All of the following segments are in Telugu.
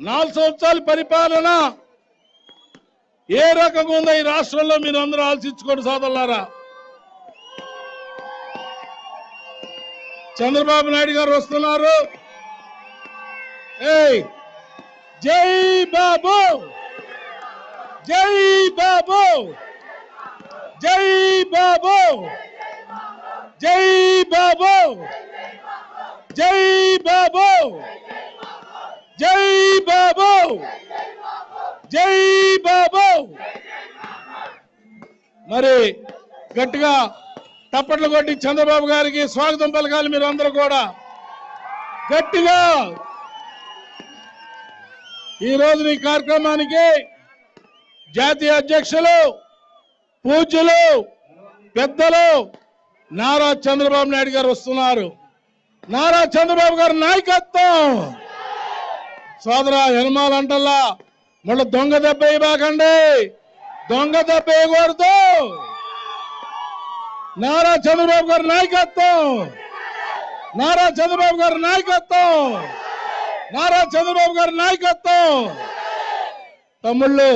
4 సంవత్సరాల పరిపాలన ఏ రకంగా ఉందో ఈ రాష్ట్రంలో మీరు అందరూ ఆలోచించుకోండి సోదరులారా. చంద్రబాబు నాయుడు గారు వస్తున్నారు. ఏయ్ జై బాబు, జై బాబు, జై బాబు, జై బాబు, జై బాబు, జై బాబు, జై బాబు. మరి గట్టిగా తప్పట్లు కొట్టి చంద్రబాబు గారికి స్వాగతం పలకాలి మీరు అందరూ కూడా గట్టిగా. ఈ రోజు ఈ కార్యక్రమానికి జాతీయ అధ్యక్షులు పూజ్యులు పెద్దలు నారా చంద్రబాబు నాయుడు గారు వస్తున్నారు. నారా చంద్రబాబు గారి నాయకత్వం. సోదరా హనుమాలంటల్లా మళ్ళీ దొంగ దెబ్బ ఇవ్వకండి, దొంగ దెబ్బ వేయకూడదు. నారా చంద్రబాబు గారి నాయకత్వం, నారా చంద్రబాబు గారి నాయకత్వం, నారా చంద్రబాబు గారి నాయకత్వం. తమ్ముళ్ళు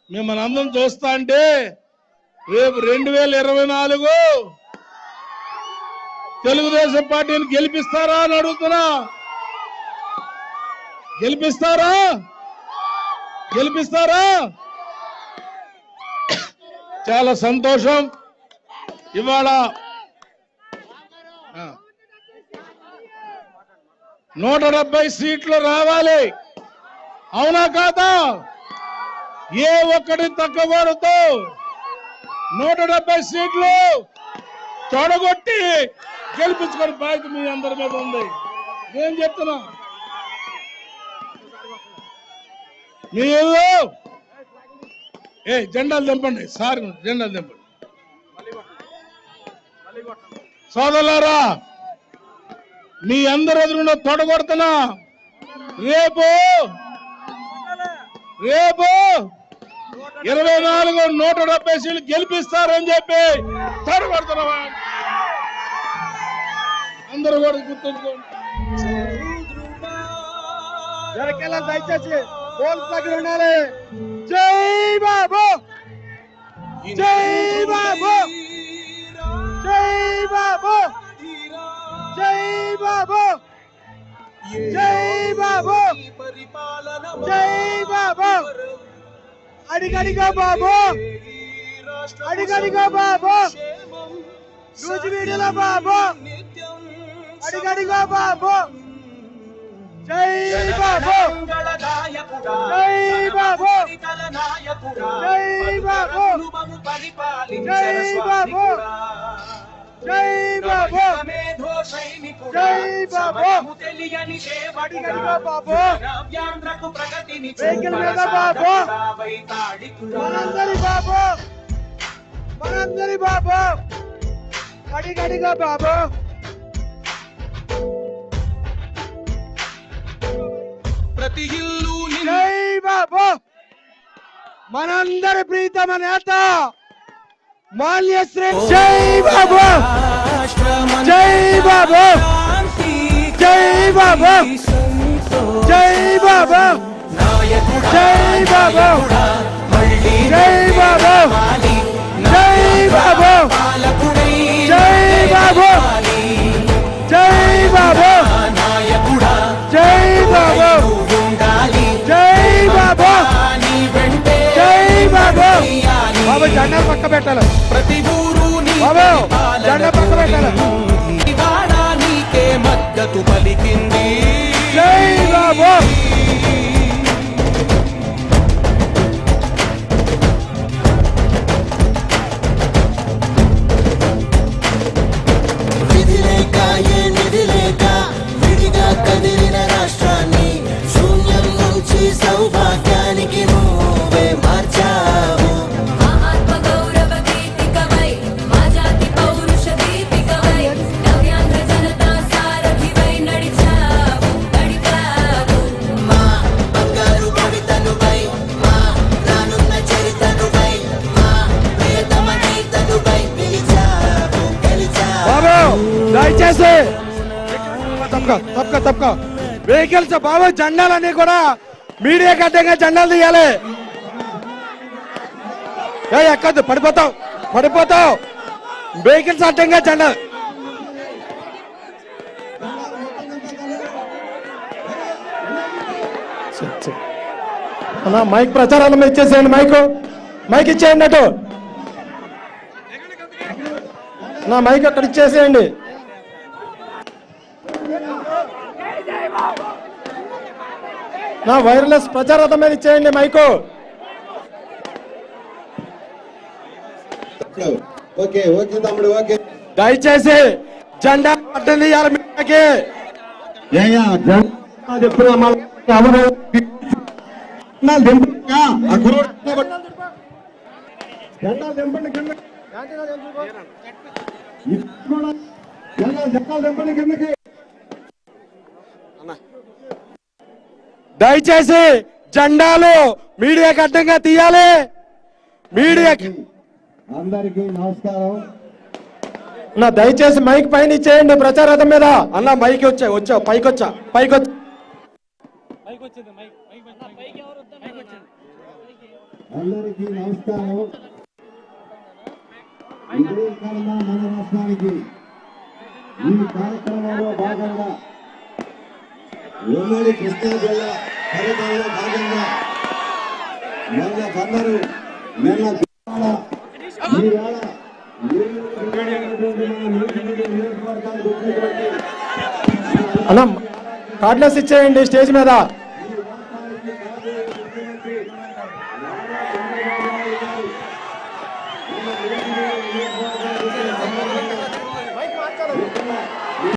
మిమ్మల్ని అందరం చూస్తా అంటే రేపు 2024 తెలుగుదేశం పార్టీని గెలిపిస్తారా అని అడుగుతున్నా. గెలిపిస్తారా? గెలిపిస్తారా? చాలా సంతోషం. ఇవాళ 170 సీట్లు రావాలి, అవునా కాదా? ఏ ఒక్కటి తగ్గకూడదు. 170 సీట్లు తొడగొట్టి గెలిపించుకొని బాధ్యత మీ అందరి మీద ఉంది. నేను చెప్తున్నా మీరు జెండాలు దింపండి సార్, జెండాలు దింపండి. సోదరులారా మీ అందరి ఎదురున్న తొడగొడుతున్నా. రేపు 24 170 సీట్లు గెలిపిస్తారని చెప్పి తొడగొడుతున్నా. అందరూ కూడా గుర్తుంచుకోండి. దయచేసి పోలీసు దగ్గర ఉండాలి. జై బాబు, జై బాబు, జై బాబు, జై బాబు, జై బాబు, జై బాబు. అడిగడిగా బాబు, అడిగడిగా బాబు, రోజువీడిలో బాబు, అడిగడిగా బాబు. జై బాబు, జై బాబు, జై బాబు, జై బాబు, జై బాబు, జై బాబు. అడిగడిగా బాబు, వెహికల్ మీద బాబు, మనందరి బాబు, మనందరి బాబు, అడిగడిగా బాబు. ప్రతి ఇల్లు జై బాబు. మనందరి ప్రీతమ నేత మాల్యశ్రీ. జై బాబు, జై బాబు, జై బాబు, జై బాబు, జై బాబు, జై బాబు, జై బాబు, జై బాబు, జై బాబు, జై బాబు, జై బాబు, జై బాబు. బాబు జెండా పక్క పెట్టాలి. ప్రతి ఊరు బాబు జెండా పక్క పెట్టాలి. నీకే మద్దతు పలికింది. జై బాబు. విధి లేక ఏ నిధి లేక విడిగా కదిలిన రాష్ట్రాన్ని శూన్యం నుంచి సౌభాగ్యానికి నువ్వే మార్చావు. దయచేసి తప్పక వెహికల్స్ బాబు జెండాలన్నీ కూడా మీడియా అడ్డంగా జెండాలు తీయాలి. ఎక్కద్దు, పడిపోతావు. వెహికల్స్ అడ్డంగా జెండా. అన్నా మైక్ ప్రచారాలు ఇచ్చేసేయండి. మైక్ ఇచ్చేయండి. అటు నా మైక్ అక్కడ ఇచ్చేసేయండి. నా వైర్లెస్ ప్రచారం మీద ఇచ్చేయండి మైకు. ఓకే తమ్ముడు, ఓకే. దయచేసి జెండా అడ్డం తీయాలి. మీడియాకి దయచేసి జెండాలు మీడియాకి అడ్డంగా తీయాలి. మీడియాకి అందరికీ నమస్కారం. నా దయచేసి మైక్ పైన ఇచ్చేయండి ప్రచారం మీద. అన్న మైక్ వచ్చా పైకి అందరికీ నమస్కారం. ఇదే కాలంలో మన రాష్ట్రానికి ఈ కార్యక్రమంలో భాగంగా ఉమ్మడి కృష్ణా జిల్లా పర్యటనలో భాగంగా నిన్న అన్న కార్డ్లెస్ ఇచ్చేయండి స్టేజ్ మీద.